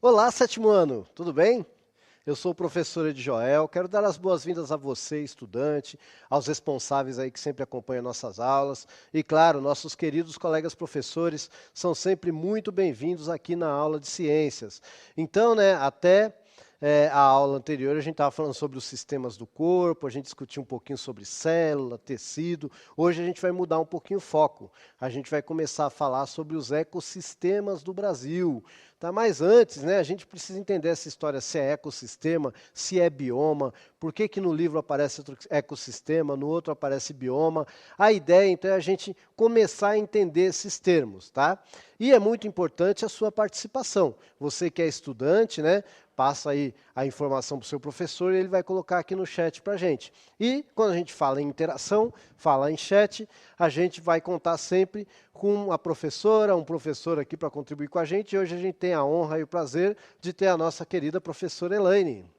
Olá, sétimo ano, tudo bem? Eu sou o professor Ed Joel, quero dar as boas-vindas a você, estudante, aos responsáveis aí que sempre acompanham nossas aulas e, claro, nossos queridos colegas professores são sempre muito bem-vindos aqui na aula de ciências. Então, até a aula anterior a gente estava falando sobre os sistemas do corpo, a gente discutiu um pouquinho sobre célula, tecido. Hoje a gente vai mudar um pouquinho o foco. A gente vai começar a falar sobre os ecossistemas do Brasil. Tá? Mas antes, a gente precisa entender essa história, se é ecossistema, se é bioma, por que que no livro aparece outro ecossistema, no outro aparece bioma. A ideia, então, é a gente começar a entender esses termos, tá? E é muito importante a sua participação. Você que é estudante, passa aí a informação para o seu professor e ele vai colocar aqui no chat para a gente. E quando a gente fala em interação, fala em chat, a gente vai contar sempre com a professora, um professor aqui para contribuir com a gente. E hoje a gente tem a honra e o prazer de ter a nossa querida professora Elaine.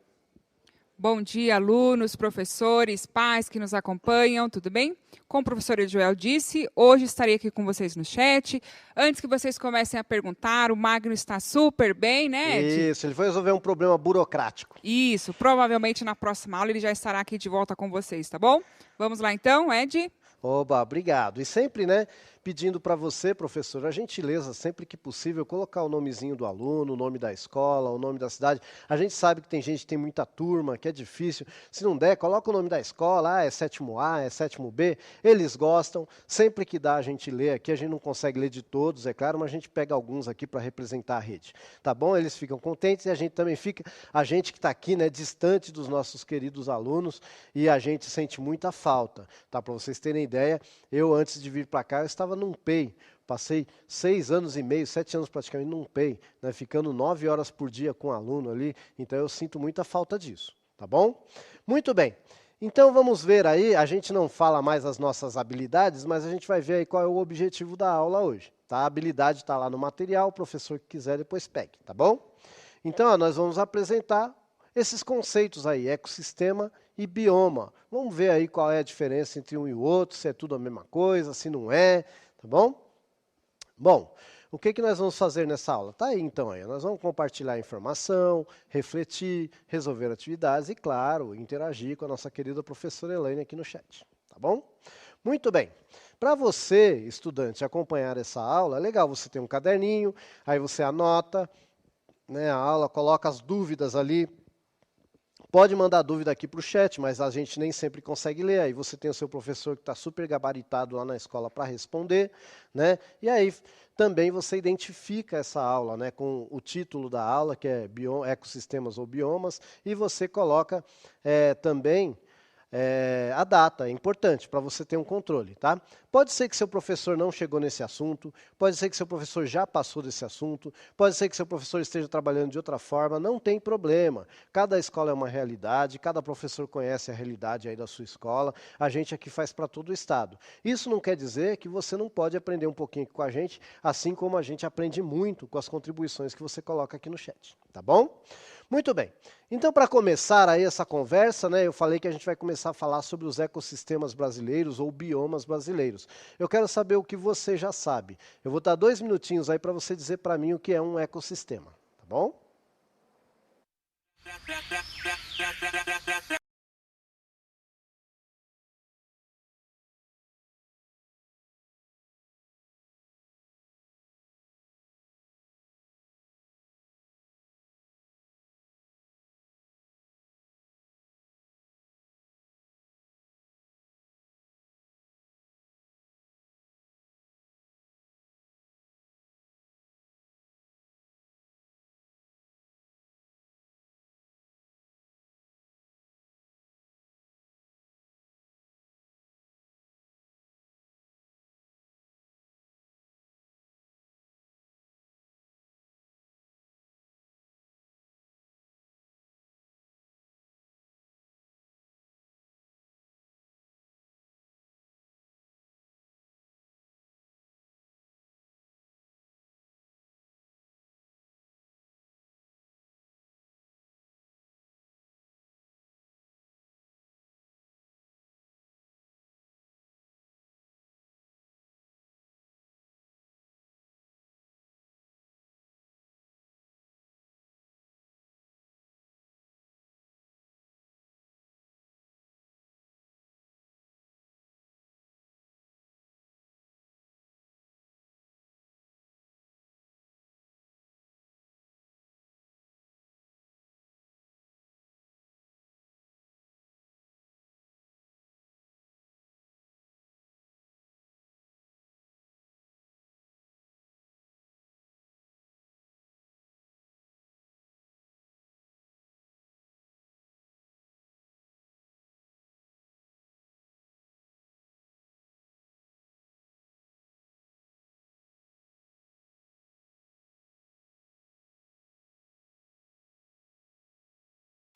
Bom dia, alunos, professores, pais que nos acompanham, tudo bem? Como o professor Joel disse, hoje estarei aqui com vocês no chat. Antes que vocês comecem a perguntar, o Magno está super bem, né, Ed? Isso, ele foi resolver um problema burocrático. Isso, provavelmente na próxima aula ele já estará aqui de volta com vocês, tá bom? Vamos lá então, Ed? Oba, obrigado. E sempre, pedindo para você, professor, a gentileza, sempre que possível, colocar o nomezinho do aluno, o nome da escola, o nome da cidade. A gente sabe que tem gente que tem muita turma, que é difícil. Se não der, coloca o nome da escola, é sétimo A, é sétimo B. Eles gostam. Sempre que dá a gente lê aqui, a gente não consegue ler de todos, é claro, mas a gente pega alguns aqui para representar a rede. Tá bom? Eles ficam contentes e a gente também fica, a gente que está aqui, distante dos nossos queridos alunos, e a gente sente muita falta, tá? Para vocês terem ideia, eu antes de vir para cá, eu estava num PEI, passei 6 anos e meio, 7 anos praticamente num PEI, ficando 9 horas por dia com aluno ali, então eu sinto muita falta disso, tá bom? Muito bem, então vamos ver aí, a gente não fala mais as nossas habilidades, mas a gente vai ver aí qual é o objetivo da aula hoje, tá? A habilidade está lá no material, o professor que quiser depois pegue, tá bom? Então, nós vamos apresentar esses conceitos aí, ecossistema e bioma. Vamos ver aí qual é a diferença entre um e o outro, se é tudo a mesma coisa, se não é, tá bom? Bom, o que nós vamos fazer nessa aula? Tá aí então, nós vamos compartilhar informação, refletir, resolver atividades e, claro, interagir com a nossa querida professora Elaine aqui no chat, tá bom? Muito bem. Para você, estudante, acompanhar essa aula, é legal você ter um caderninho, aí você anota, a aula, coloca as dúvidas ali. Pode mandar dúvida aqui para o chat, mas a gente nem sempre consegue ler. Aí você tem o seu professor que está super gabaritado lá na escola para responder, E aí também você identifica essa aula, com o título da aula, que é ecossistemas ou biomas, e você coloca também a data, é importante para você ter um controle, tá? Pode ser que seu professor não chegou nesse assunto, pode ser que seu professor já passou desse assunto, pode ser que seu professor esteja trabalhando de outra forma, não tem problema. Cada escola é uma realidade, cada professor conhece a realidade aí da sua escola, a gente aqui faz para todo o estado. Isso não quer dizer que você não pode aprender um pouquinho com a gente, assim como a gente aprende muito com as contribuições que você coloca aqui no chat, tá bom? Muito bem. Então, para começar aí essa conversa, eu falei que a gente vai começar a falar sobre os ecossistemas brasileiros ou biomas brasileiros. Eu quero saber o que você já sabe. Eu vou dar 2 minutinhos aí para você dizer para mim o que é um ecossistema, tá bom?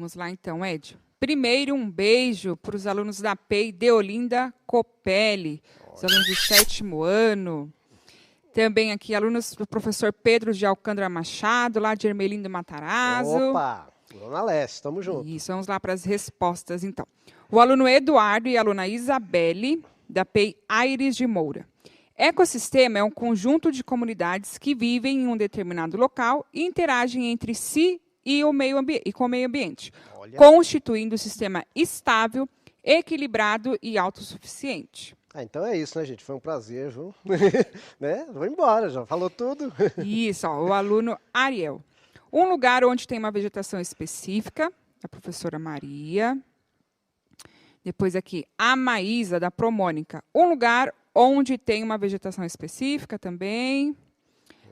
Vamos lá então, Ed. Primeiro, um beijo para os alunos da PEI Deolinda Copelli, os alunos do 7º ano. Também aqui, alunos do professor Pedro de Alcântara Machado, lá de Ermelindo Matarazzo. Opa, Zona Leste, estamos juntos. Isso, vamos lá para as respostas, então. O aluno Eduardo e a aluna Isabelle, da PEI Aires de Moura. Ecossistema é um conjunto de comunidades que vivem em um determinado local e interagem entre si e com o meio ambiente, constituindo um sistema estável, equilibrado e autossuficiente. Então é isso, né, gente? Foi um prazer, viu? Né? Vou embora, já falou tudo. Isso, ó, o aluno Ariel. Um lugar onde tem uma vegetação específica, a professora Maria. Depois aqui, a Maísa, da Promônica. Um lugar onde tem uma vegetação específica também.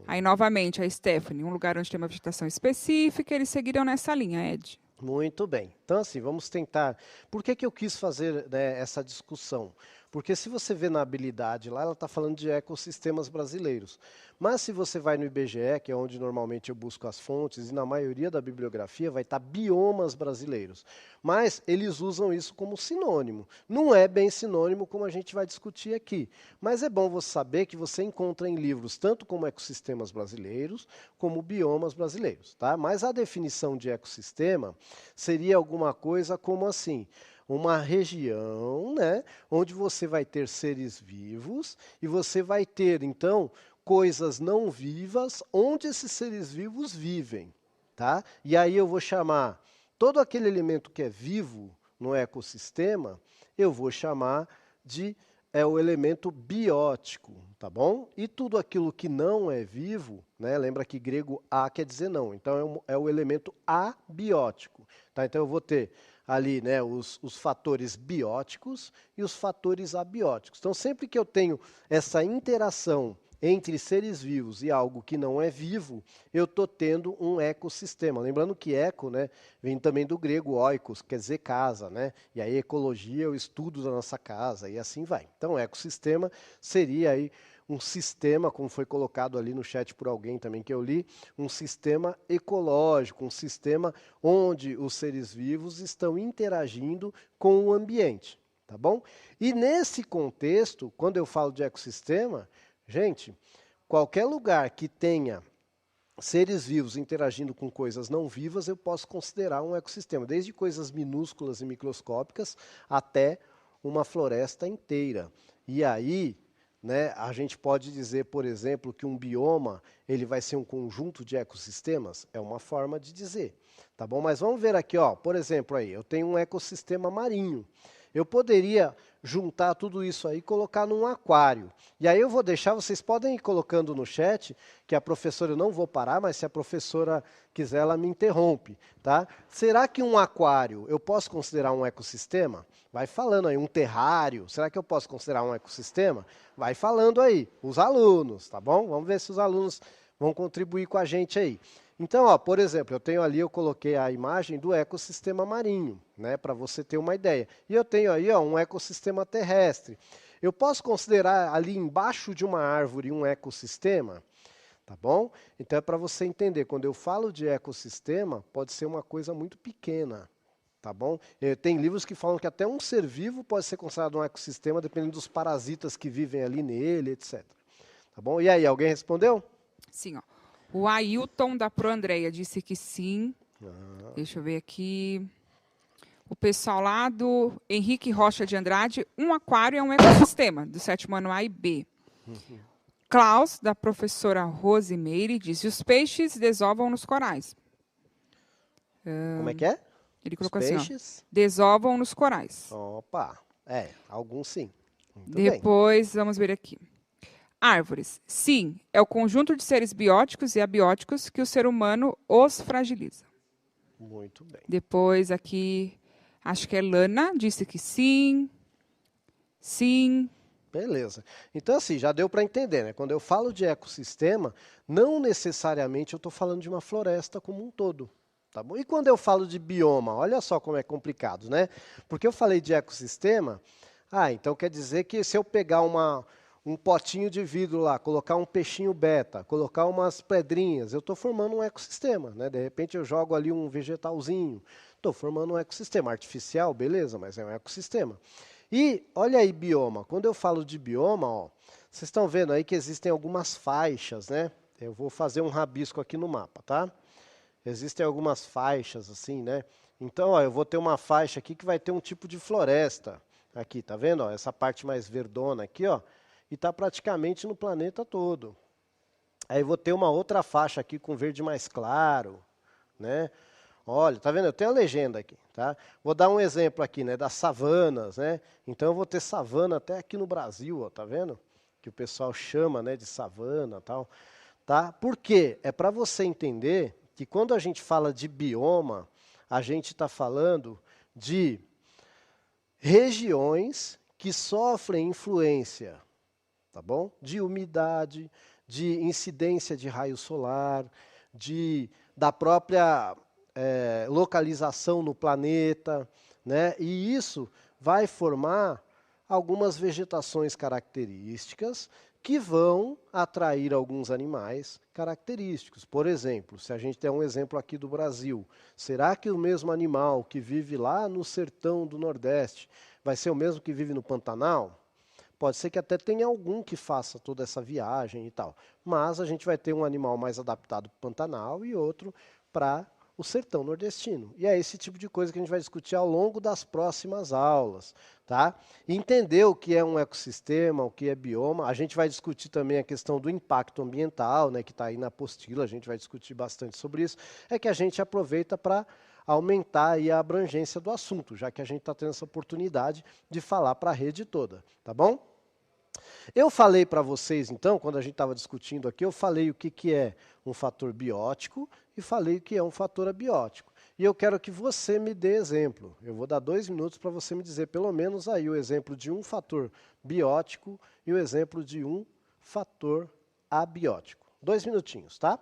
Aí, novamente, a Stephanie. Um lugar onde tem uma vegetação específica. Eles seguiram nessa linha, Ed. Muito bem. Então, assim, vamos tentar... Por que eu quis fazer, né, essa discussão? Porque se você vê na habilidade lá, ela está falando de ecossistemas brasileiros. Mas se você vai no IBGE, que é onde normalmente eu busco as fontes, e na maioria da bibliografia vai estar biomas brasileiros. Mas eles usam isso como sinônimo. Não é bem sinônimo como a gente vai discutir aqui. Mas é bom você saber que você encontra em livros tanto como ecossistemas brasileiros, como biomas brasileiros. Tá? Mas a definição de ecossistema seria alguma coisa como assim: uma região, né, onde você vai ter seres vivos e você vai ter, então, coisas não vivas onde esses seres vivos vivem. Tá? E aí eu vou chamar todo aquele elemento que é vivo no ecossistema, eu vou chamar de o elemento biótico, tá bom? E tudo aquilo que não é vivo, né, lembra que grego a quer dizer não, então é o elemento abiótico. Tá? Então eu vou ter ali, né, os fatores bióticos e os fatores abióticos. Então, sempre que eu tenho essa interação entre seres vivos e algo que não é vivo, eu estou tendo um ecossistema. Lembrando que eco, né, vem também do grego oikos, quer dizer casa, né? E aí ecologia é o estudo da nossa casa, e assim vai. Então, ecossistema seria aí um sistema, como foi colocado ali no chat por alguém também que eu li, um sistema ecológico, um sistema onde os seres vivos estão interagindo com o ambiente, tá bom? E nesse contexto, quando eu falo de ecossistema, gente, qualquer lugar que tenha seres vivos interagindo com coisas não vivas, eu posso considerar um ecossistema, desde coisas minúsculas e microscópicas até uma floresta inteira. E aí, né, a gente pode dizer, por exemplo, que um bioma ele vai ser um conjunto de ecossistemas? É uma forma de dizer, tá bom? Mas vamos ver aqui, ó, por exemplo, aí, eu tenho um ecossistema marinho. Eu poderia juntar tudo isso aí e colocar num aquário. E aí eu vou deixar, vocês podem ir colocando no chat, que a professora, eu não vou parar, mas se a professora quiser, ela me interrompe. Tá? Será que um aquário eu posso considerar um ecossistema? Vai falando aí, um terrário, será que eu posso considerar um ecossistema? Vai falando aí, os alunos, tá bom? Vamos ver se os alunos vão contribuir com a gente aí. Então, ó, por exemplo, eu tenho ali, eu coloquei a imagem do ecossistema marinho, né, para você ter uma ideia. E eu tenho aí, ó, um ecossistema terrestre. Eu posso considerar ali embaixo de uma árvore um ecossistema? Tá bom? Então é para você entender, quando eu falo de ecossistema, pode ser uma coisa muito pequena. Tá bom? Tem livros que falam que até um ser vivo pode ser considerado um ecossistema, dependendo dos parasitas que vivem ali nele, etc. Tá bom? E aí, alguém respondeu? Sim, ó. O Ailton da Pro Andréia disse que sim. Deixa eu ver aqui. O pessoal lá do Henrique Rocha de Andrade, um aquário é um ecossistema, do 7º ano A e B. Klaus, da professora Rosimeire, disse: os peixes desovam nos corais. Como é que é? Ele colocou Os assim, peixes? ó, desovam nos corais. Opa, alguns sim. Muito Depois, vamos ver aqui. Árvores. Sim, é o conjunto de seres bióticos e abióticos que o ser humano os fragiliza. Muito bem. Depois aqui, acho que é Lana, disse que sim. Sim. Beleza. Então, assim, já deu para entender, né? Quando eu falo de ecossistema, não necessariamente eu estou falando de uma floresta como um todo. Tá bom? E quando eu falo de bioma, olha só como é complicado, né? Porque eu falei de ecossistema, então quer dizer que se eu pegar um potinho de vidro lá, colocar um peixinho beta, colocar umas pedrinhas, eu estou formando um ecossistema, né? De repente eu jogo ali um vegetalzinho, estou formando um ecossistema artificial, beleza, mas é um ecossistema. E olha aí bioma, quando eu falo de bioma, ó, vocês estão vendo aí que existem algumas faixas, né? Eu vou fazer um rabisco aqui no mapa, tá? Existem algumas faixas assim, né? Então, ó, eu vou ter uma faixa aqui que vai ter um tipo de floresta. Aqui, tá vendo? Ó, essa parte mais verdona aqui, ó, e está praticamente no planeta todo. Aí vou ter uma outra faixa aqui com verde mais claro, né? Olha, tá vendo? Eu tenho a legenda aqui, tá? Vou dar um exemplo aqui, né, das savanas, né? Então eu vou ter savana até aqui no Brasil, ó, tá vendo? Que o pessoal chama, né, de savana, tal, tá? Por quê? É para você entender que quando a gente fala de bioma, a gente está falando de regiões que sofrem influência, tá bom? De umidade, de incidência de raio solar, da própria localização no planeta, né? E isso vai formar algumas vegetações características que vão atrair alguns animais característicos. Por exemplo, se a gente tem um exemplo aqui do Brasil, será que o mesmo animal que vive lá no sertão do Nordeste vai ser o mesmo que vive no Pantanal? Pode ser que até tenha algum que faça toda essa viagem e tal, mas a gente vai ter um animal mais adaptado para o Pantanal e outro para o sertão nordestino. E é esse tipo de coisa que a gente vai discutir ao longo das próximas aulas, tá? Entender o que é um ecossistema, o que é bioma. A gente vai discutir também a questão do impacto ambiental, né, que está aí na apostila, a gente vai discutir bastante sobre isso. É que a gente aproveita para aumentar aí a abrangência do assunto, já que a gente está tendo essa oportunidade de falar para a rede toda, tá bom? Eu falei para vocês, então, quando a gente estava discutindo aqui, eu falei o que é um fator biótico e falei o que é um fator abiótico. E eu quero que você me dê exemplo. Eu vou dar 2 minutos para você me dizer, pelo menos aí, o exemplo de um fator biótico e o exemplo de um fator abiótico. 2 minutinhos, tá?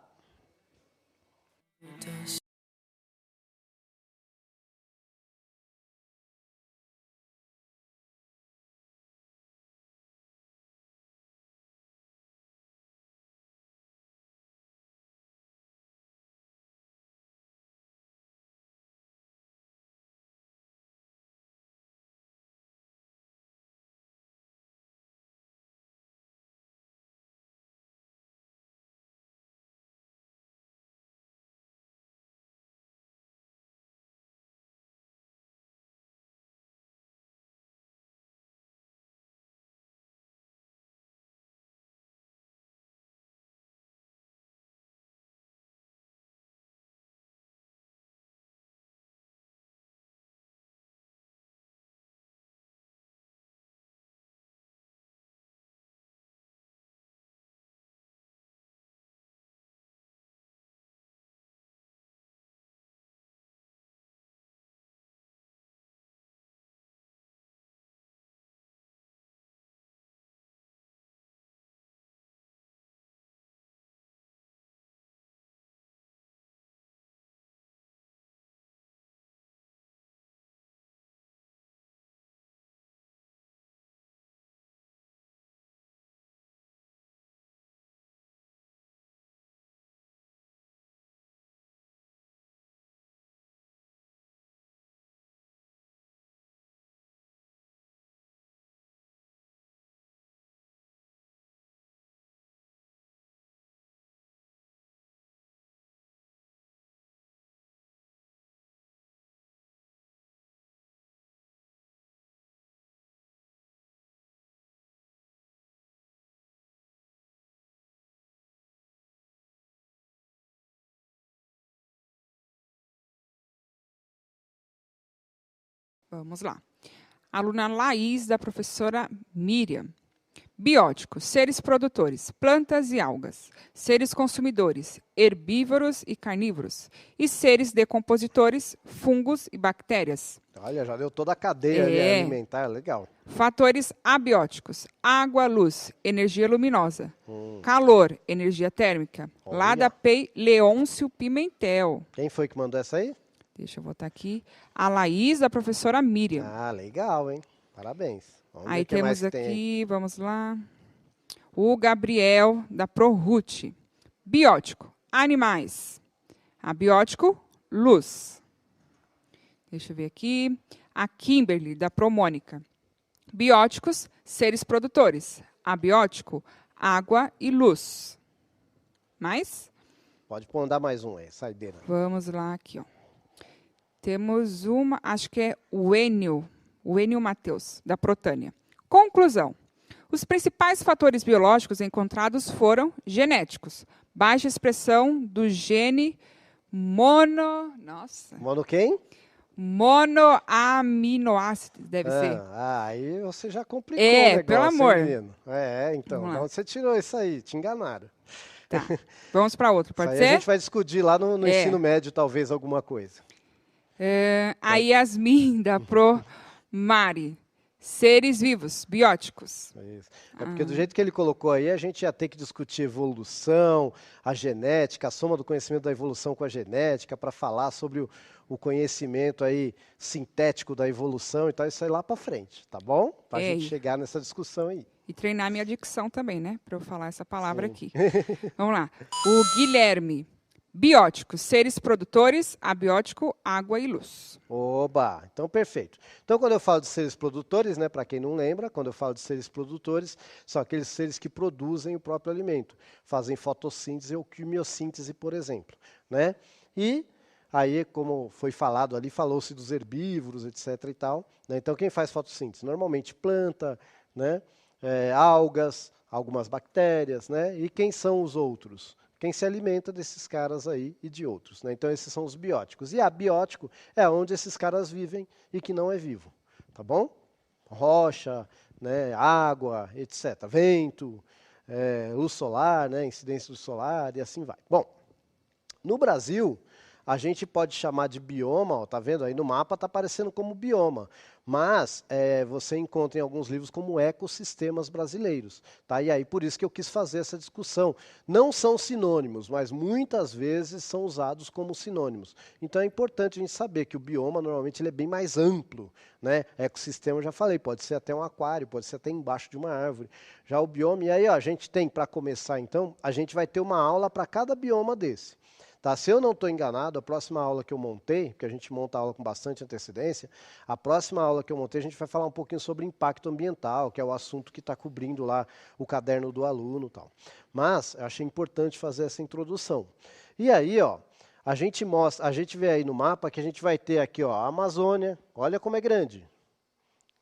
Vamos lá. Aluna Laís, da professora Miriam. Bióticos, seres produtores, plantas e algas. Seres consumidores, herbívoros e carnívoros. E seres decompositores, fungos e bactérias. Olha, já deu toda a cadeia ali alimentar, legal. Fatores abióticos, água, luz, energia luminosa. Calor, energia térmica. Olha. Lada Pei Leôncio Pimentel. Quem foi que mandou essa aí? Deixa eu botar aqui. A Laís, da professora Miriam. Ah, legal, hein? Parabéns. Vamos ver Aí o que mais temos tem aqui, vamos lá. o Gabriel, da ProRut. Biótico, animais. Abiótico, luz. Deixa eu ver aqui. A Kimberly, da Promônica. Bióticos, seres produtores. Abiótico, água e luz. Mais? Pode mandar mais um aí, saideira. Vamos lá aqui, ó. Temos uma, acho que é o Enio Matheus, da Protânia. Conclusão. Os principais fatores biológicos encontrados foram genéticos. Baixa expressão do gene Mono quem? monoaminoácidos, deve ser. Aí você já complicou o negócio, pelo amor. Menino? Então, de onde você tirou isso aí? Te enganaram. Tá. Vamos para outro, pode Isso ser? aí a gente vai discutir lá no ensino médio, talvez, alguma coisa. A Yasmin, da Promari. Seres vivos, bióticos. Isso. Porque do jeito que ele colocou aí, a gente ia ter que discutir evolução, a genética, a soma do conhecimento da evolução com a genética, para falar sobre o conhecimento aí sintético da evolução e tal, isso aí lá para frente, tá bom? Para a gente chegar nessa discussão aí. E treinar minha dicção também, né? Para eu falar essa palavra aqui. Vamos lá. O Guilherme. Bióticos, seres produtores, abiótico, água e luz. Oba, então perfeito. Então quando eu falo de seres produtores, né, para quem não lembra, quando eu falo de seres produtores, são aqueles seres que produzem o próprio alimento, fazem fotossíntese ou quimiossíntese, por exemplo, né? E aí, como foi falado ali, falou-se dos herbívoros, etc e tal, né? Então quem faz fotossíntese? Normalmente planta, né, algas, algumas bactérias, né? E quem são os outros? Quem se alimenta desses caras aí e de outros, né? Então esses são os bióticos. E abiótico é onde esses caras vivem e que não é vivo, tá bom? Rocha, né, água, etc. Vento, luz solar, né, incidência luz solar e assim vai. Bom, no Brasil, a gente pode chamar de bioma, ó, tá vendo? Aí no mapa está aparecendo como bioma, mas você encontra em alguns livros como ecossistemas brasileiros, tá? E aí por isso que eu quis fazer essa discussão. Não são sinônimos, mas muitas vezes são usados como sinônimos. Então é importante a gente saber que o bioma normalmente ele é bem mais amplo, né? Ecossistema eu já falei, pode ser até um aquário, pode ser até embaixo de uma árvore. Já o bioma, e aí ó, a gente tem, para começar então, a gente vai ter uma aula para cada bioma desse. Tá? Se eu não estou enganado, a próxima aula que eu montei, porque a gente monta a aula com bastante antecedência, a próxima aula que eu montei a gente vai falar um pouquinho sobre impacto ambiental, que é o assunto que está cobrindo lá o caderno do aluno e tal. Mas eu achei importante fazer essa introdução. E aí, ó, a gente vê aí no mapa que a gente vai ter aqui ó, a Amazônia, olha como é grande,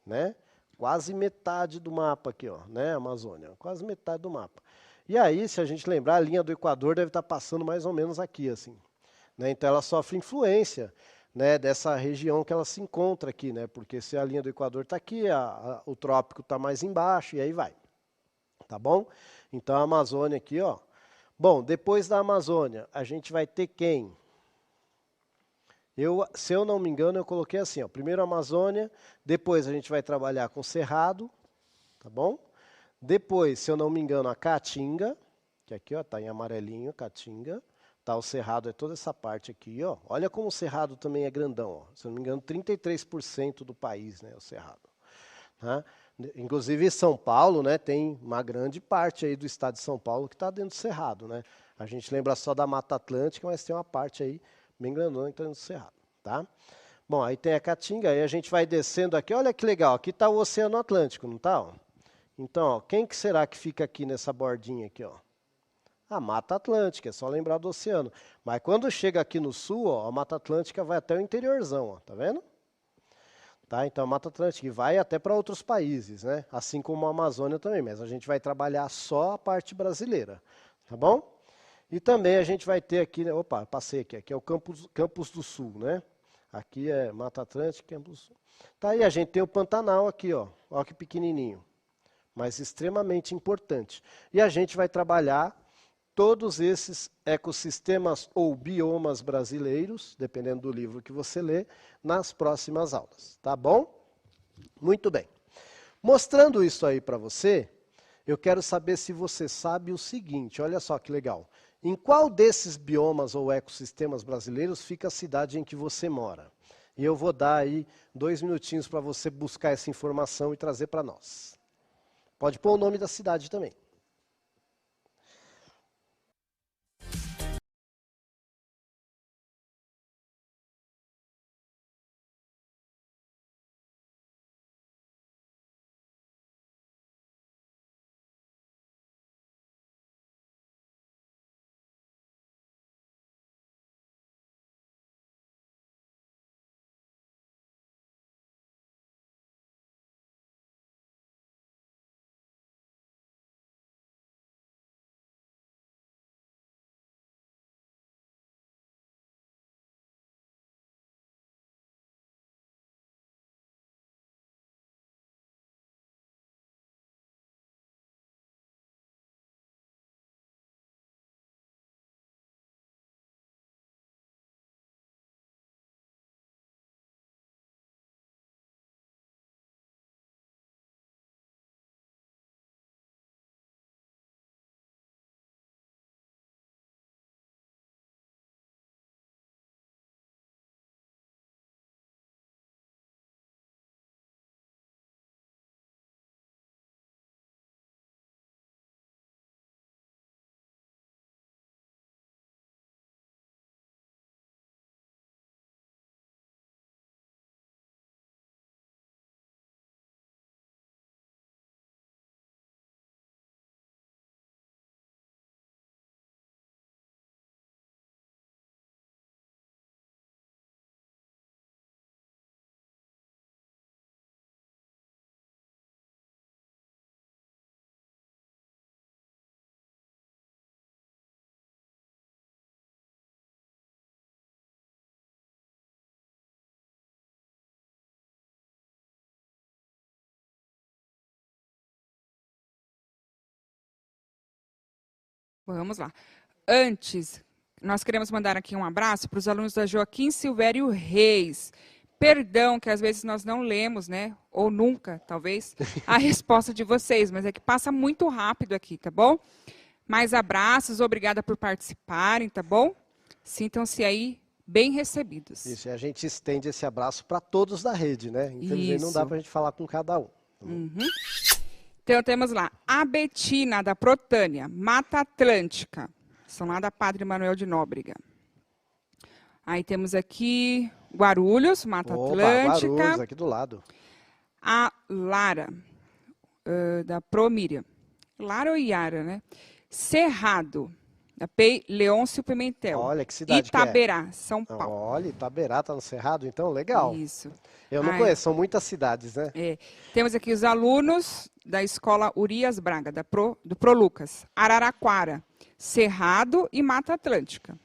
né? Quase metade do mapa aqui, ó, né? Amazônia, quase metade do mapa. E aí, se a gente lembrar, a linha do Equador deve estar passando mais ou menos aqui, assim, né? Então ela sofre influência, né, dessa região que ela se encontra aqui, né? Porque se a linha do Equador está aqui, o trópico está mais embaixo e aí vai, tá bom? Então a Amazônia aqui, ó. Bom, depois da Amazônia, a gente vai ter quem? Se eu não me engano, eu coloquei assim, ó, primeiro a Amazônia, depois a gente vai trabalhar com Cerrado, tá bom? Depois, se eu não me engano, a Caatinga, que aqui está em amarelinho, Caatinga. Tá, o Cerrado é toda essa parte aqui. Ó. Olha como o Cerrado também é grandão. Ó. Se eu não me engano, 33% do país, né, o Cerrado. Tá? Inclusive, São Paulo, né, tem uma grande parte aí do estado de São Paulo que está dentro do Cerrado. Né? A gente lembra só da Mata Atlântica, mas tem uma parte aí bem grandona que está dentro do Cerrado. Tá? Bom, aí tem a Caatinga, aí a gente vai descendo aqui. Olha que legal, aqui está o Oceano Atlântico, não está? Então, ó, quem que será que fica aqui nessa bordinha aqui, ó? A Mata Atlântica, é só lembrar do oceano. Mas quando chega aqui no sul, ó, a Mata Atlântica vai até o interiorzão, ó, tá vendo? Tá, então a Mata Atlântica vai até para outros países, né? Assim como a Amazônia também, mas a gente vai trabalhar só a parte brasileira, tá bom? E também a gente vai ter aqui, né, opa, passei aqui é o Campos do Sul, né? Aqui é Mata Atlântica, Campos do Sul. Tá aí, a gente tem o Pantanal aqui, ó que pequenininho. Mas extremamente importante. E a gente vai trabalhar todos esses ecossistemas ou biomas brasileiros, dependendo do livro que você lê, nas próximas aulas, tá bom? Muito bem. Mostrando isso aí para você, eu quero saber se você sabe o seguinte, olha só que legal. Em qual desses biomas ou ecossistemas brasileiros fica a cidade em que você mora? E eu vou dar aí 2 minutinhos para você buscar essa informação e trazer para nós. Pode pôr o nome da cidade também. Vamos lá. Antes, nós queremos mandar aqui um abraço para os alunos da Joaquim Silvério Reis. Perdão que às vezes nós não lemos, né? Ou nunca, talvez, a resposta de vocês, mas é que passa muito rápido aqui, tá bom? Mais abraços, obrigada por participarem, tá bom? Sintam-se aí bem recebidos. Isso, e a gente estende esse abraço para todos da rede, né? Infelizmente não dá para a gente falar com cada um. Uhum. Então temos lá a Betina da Protânia, Mata Atlântica. São lá da Padre Manuel de Nóbrega. Aí temos aqui Guarulhos, Mata Atlântica. Guarulhos, aqui do lado. A Lara, da Promíria. Lara ou Iara, né? Cerrado, da PEI Leôncio Pimentel. Olha, que cidade Itaberá, que é? São Paulo. Olha, Itaberá tá no Cerrado, então, legal. Isso. Eu não conheço, são muitas cidades, né? É. Temos aqui os alunos da Escola Urias Braga, do Pro Lucas. Araraquara, Cerrado e Mata Atlântica.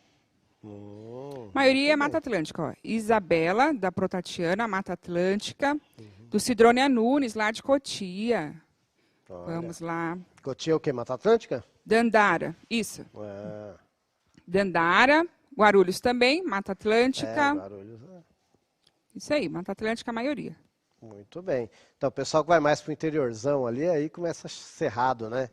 A maioria é Mata Atlântica. Ó. Isabela, da Protatiana, Mata Atlântica. Do Cidrônia Nunes, lá de Cotia. Olha. Vamos lá. Cotia é o quê? Mata Atlântica? Dandara, isso. Dandara, Guarulhos também, Mata Atlântica. Guarulhos. Isso aí, Mata Atlântica a maioria. Muito bem. Então, o pessoal que vai mais para o interiorzão ali, aí começa Cerrado, né?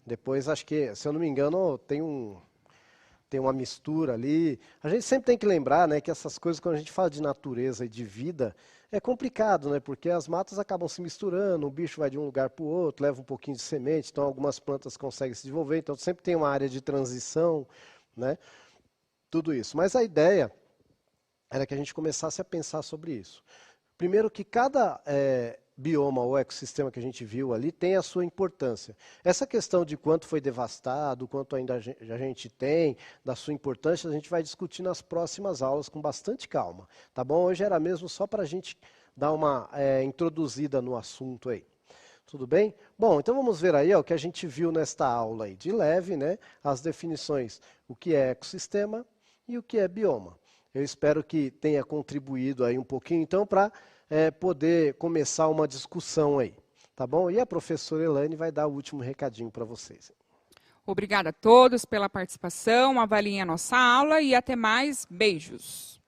Depois, acho que, se eu não me engano, tem uma mistura ali. A gente sempre tem que lembrar, né, que essas coisas, quando a gente fala de natureza e de vida, é complicado, né? Porque as matas acabam se misturando, o bicho vai de um lugar para o outro, leva um pouquinho de semente, então algumas plantas conseguem se desenvolver, então sempre tem uma área de transição, né? Tudo isso. Mas a ideia era que a gente começasse a pensar sobre isso. Primeiro que cada bioma ou ecossistema que a gente viu ali tem a sua importância. Essa questão de quanto foi devastado, quanto ainda a gente tem, da sua importância, a gente vai discutir nas próximas aulas com bastante calma, tá bom? Hoje era mesmo só para a gente dar uma introduzida no assunto aí. Tudo bem? Bom, então vamos ver aí o que a gente viu nesta aula aí, de leve, né? As definições, o que é ecossistema e o que é bioma. Eu espero que tenha contribuído aí um pouquinho, então, para poder começar uma discussão aí, tá bom? E a professora Elaine vai dar o último recadinho para vocês. Obrigada a todos pela participação, avaliem a nossa aula e até mais. Beijos.